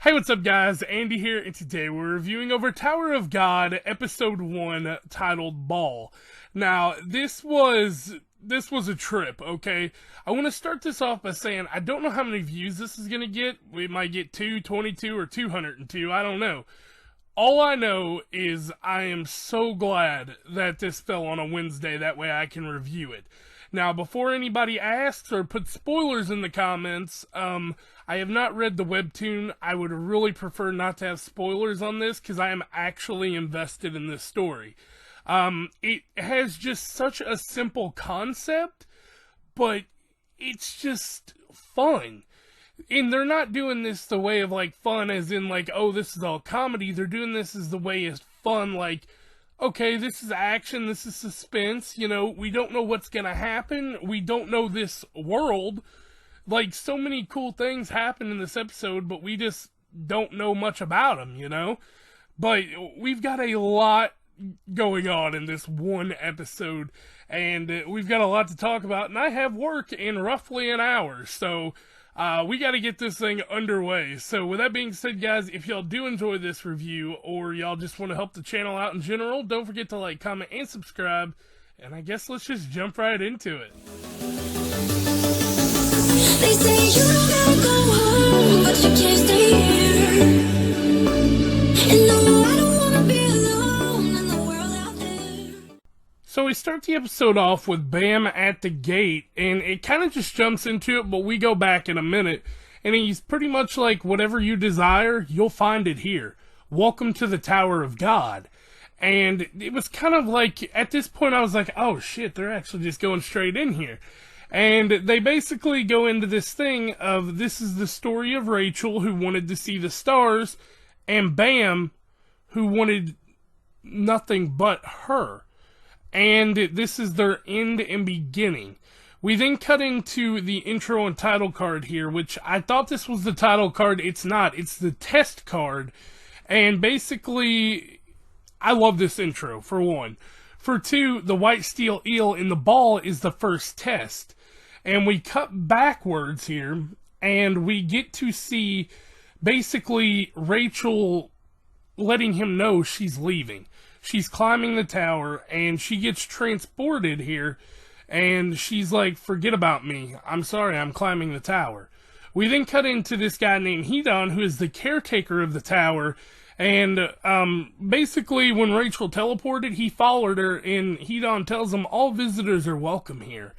Hey, what's up guys? Andy here, and today we're reviewing over Tower of God, Episode 1, titled Ball. Now, this was a trip, okay? I want to start this off by saying I don't know how many views this is going to get. We might get 222 or 202, I don't know. All I know is I am so glad that this fell on a Wednesday, that way I can review it. Now, before anybody asks or puts spoilers in the comments, I have not read the webtoon. I would really prefer not to have spoilers on this because I am actually invested in this story. It has just such a simple concept, but it's just fun. And they're not doing this the way of like fun as in like, oh, this is all comedy. They're doing this as the way is fun, like, okay, this is action, this is suspense, you know, we don't know what's gonna happen, we don't know this world. Like, so many cool things happen in this episode, but we just don't know much about them, you know? But we've got a lot going on in this one episode, and we've got a lot to talk about, and I have work in roughly an hour, so we got to get this thing underway. So with that being said, guys, if y'all do enjoy this review, or y'all just want to help the channel out in general, don't forget to like, comment, and subscribe, and I guess let's just jump right into it. They say you don't gotta go home, but you can't stay here. And no, I don't wanna be alone in the world out there. So we start the episode off with Bam at the gate, and it kind of just jumps into it, but we go back in a minute, and he's pretty much like, whatever you desire, you'll find it here. Welcome to the Tower of God. And it was kind of like, at this point I was like, oh shit, they're actually just going straight in here. And they basically go into this thing of, this is the story of Rachel, who wanted to see the stars, and Bam, who wanted nothing but her. And this is their end and beginning. We then cut into the intro and title card here, which I thought this was the title card. It's not. It's the test card. And basically, I love this intro, for one. For two, the white steel eel in the ball is the first test. And we cut backwards here, and we get to see basically Rachel letting him know she's leaving. She's climbing the tower, and she gets transported here, and she's like, forget about me. I'm sorry, I'm climbing the tower. We then cut into this guy named Hedon, who is the caretaker of the tower, and basically when Rachel teleported, he followed her, and Hedon tells him all visitors are welcome here.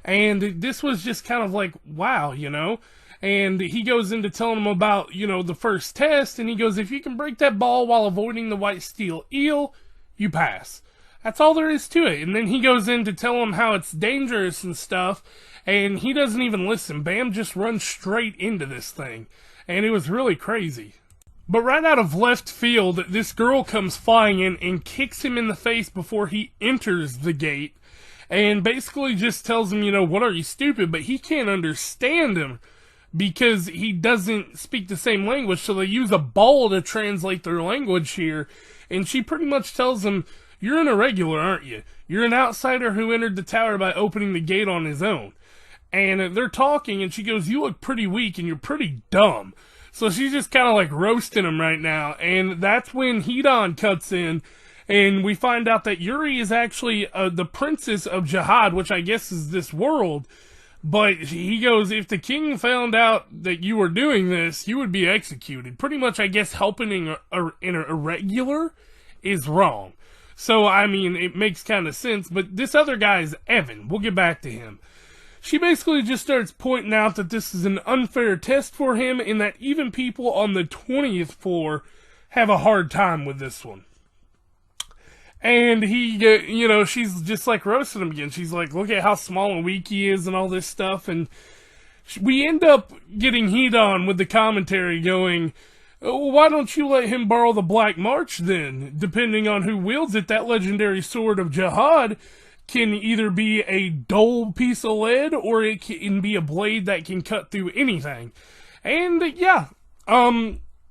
And this was just kind of like, wow, you know? And he goes into telling him about, you know, the first test, and he goes, if you can break that ball while avoiding the white steel eel, you pass. That's all there is to it. And then he goes in to tell him how it's dangerous and stuff, and he doesn't even listen. Bam just runs straight into this thing. And it was really crazy. But right out of left field, this girl comes flying in and kicks him in the face before he enters the gate. And basically just tells him, you know, what are you, stupid? But he can't understand him because he doesn't speak the same language. So they use a ball to translate their language here. And she pretty much tells him, you're an irregular, aren't you? You're an outsider who entered the tower by opening the gate on his own. And they're talking, and she goes, you look pretty weak and you're pretty dumb. So she's just kind of like roasting him right now. And that's when Hedon cuts in. And we find out that Yuri is actually the princess of Jahad, which I guess is this world. But he goes, if the king found out that you were doing this, you would be executed. Pretty much, I guess, helping in an irregular is wrong. So, I mean, it makes kind of sense. But this other guy is Evan. We'll get back to him. She basically just starts pointing out that this is an unfair test for him, and that even people on the 20th floor have a hard time with this one. And he, you know, she's just like roasting him again. She's like, look at how small and weak he is and all this stuff. And we end up getting Hedon with the commentary going, oh, why don't you let him borrow the Black March then? Depending on who wields it, that legendary sword of Jahad can either be a dull piece of lead or it can be a blade that can cut through anything. And yeah,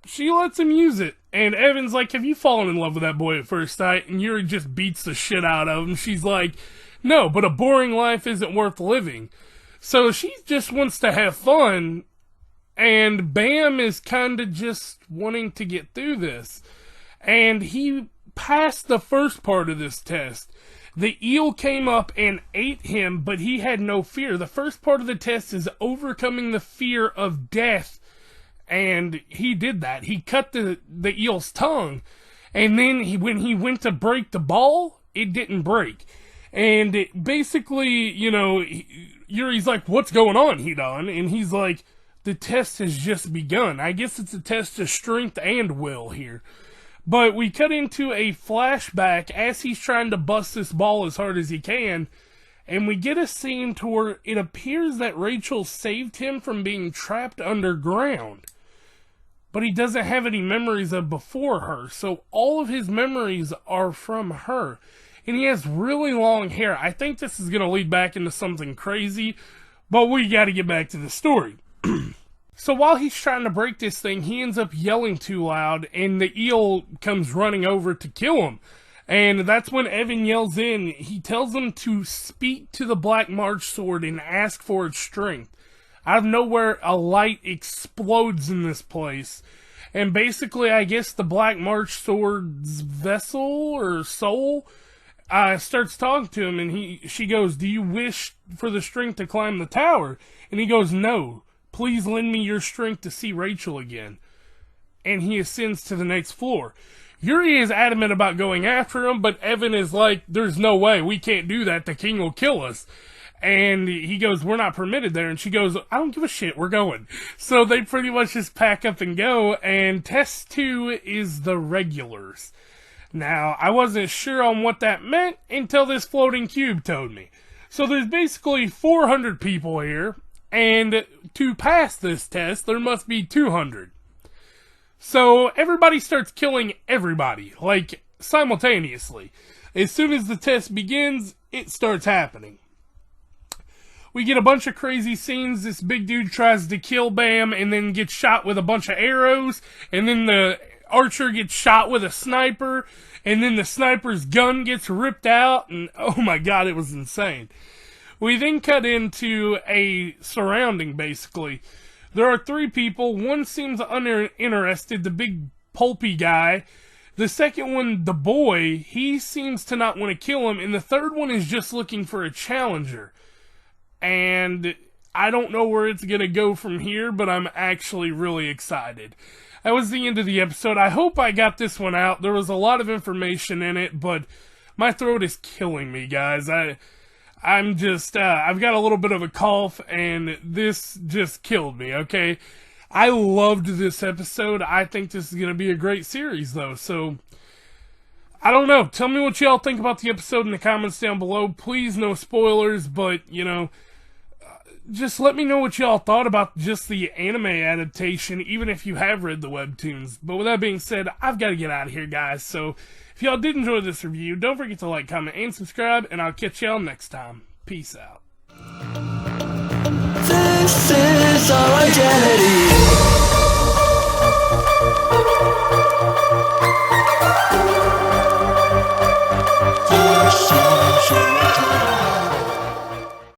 she lets him use it. And Evan's like, have you fallen in love with that boy at first sight? And Yuri just beats the shit out of him. She's like, no, but a boring life isn't worth living. So she just wants to have fun, And Bam is kind of just wanting to get through this. And he passed the first part of this test. The eel came up and ate him, but he had no fear. The first part of the test is overcoming the fear of death. And he did that. He cut the eel's tongue. And then when he went to break the ball, it didn't break. And basically, you know, Yuri's like, what's going on, Hidan? And he's like, the test has just begun. I guess it's a test of strength and will here. But we cut into a flashback as he's trying to bust this ball as hard as he can. And we get a scene to where it appears that Rachel saved him from being trapped underground. But he doesn't have any memories of before her. So all of his memories are from her. And he has really long hair. I think this is going to lead back into something crazy. But we got to get back to the story. So while he's trying to break this thing, he ends up yelling too loud, and the eel comes running over to kill him. And that's when Evan yells in. He tells him to speak to the Black March sword and ask for its strength. Out of nowhere, a light explodes in this place. And basically, I guess the Black March sword's vessel or soul starts talking to him, and she goes, do you wish for the strength to climb the tower? And he goes, no. Please lend me your strength to see Rachel again. And he ascends to the next floor. Yuri is adamant about going after him, but Evan is like, there's no way, we can't do that, the king will kill us. And he goes, we're not permitted there. And she goes, I don't give a shit, we're going. So they pretty much just pack up and go, and test 2 is the regulars. Now, I wasn't sure on what that meant until this floating cube told me. So there's basically 400 people here. And to pass this test, there must be 200. So everybody starts killing everybody, like, simultaneously. As soon as the test begins, it starts happening. We get a bunch of crazy scenes. This big dude tries to kill Bam and then gets shot with a bunch of arrows. And then the archer gets shot with a sniper. And then the sniper's gun gets ripped out. And oh my god, it was insane. We then cut into a surrounding, basically. There are 3 people. One seems uninterested, the big pulpy guy. The second one, the boy, he seems to not want to kill him. And the third one is just looking for a challenger. And I don't know where it's going to go from here, but I'm actually really excited. That was the end of the episode. I hope I got this one out. There was a lot of information in it, but my throat is killing me, guys. I'm just, I've got a little bit of a cough, and this just killed me, okay? I loved this episode. I think this is going to be a great series, though, so I don't know. Tell me what y'all think about the episode in the comments down below. Please, no spoilers, but, you know, just let me know what y'all thought about just the anime adaptation, even if you have read the webtoons. But with that being said, I've got to get out of here, guys, so if y'all did enjoy this review, don't forget to like, comment, and subscribe, and I'll catch y'all next time. Peace out. This is our identity.